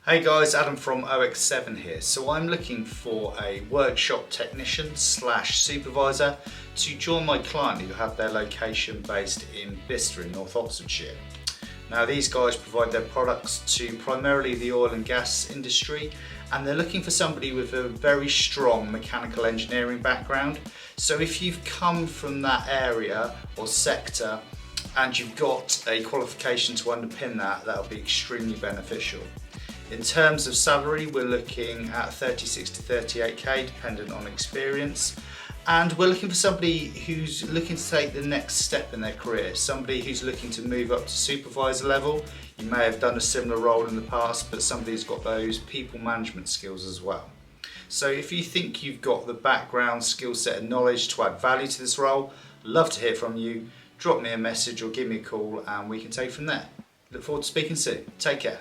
Hey guys, Adam from OX7 here. So I'm looking for a workshop technician slash supervisor to join my client who have their location based in Bicester in North Oxfordshire. Now these guys provide their products to primarily the oil and gas industry, and they're looking for somebody with a very strong mechanical engineering background. So if you've come from that area or sector and you've got a qualification to underpin that, that'll be extremely beneficial. In terms of salary, we're looking at 36 to 38k dependent on experience, and we're looking for somebody who's looking to take the next step in their career, somebody who's looking to move up to supervisor level. You may have done a similar role in the past, but somebody who's got those people management skills as well. So if you think you've got the background, skill set and knowledge to add value to this role, love to hear from you. Drop me a message or give me a call and we can take from there. Look forward to speaking soon. Take care.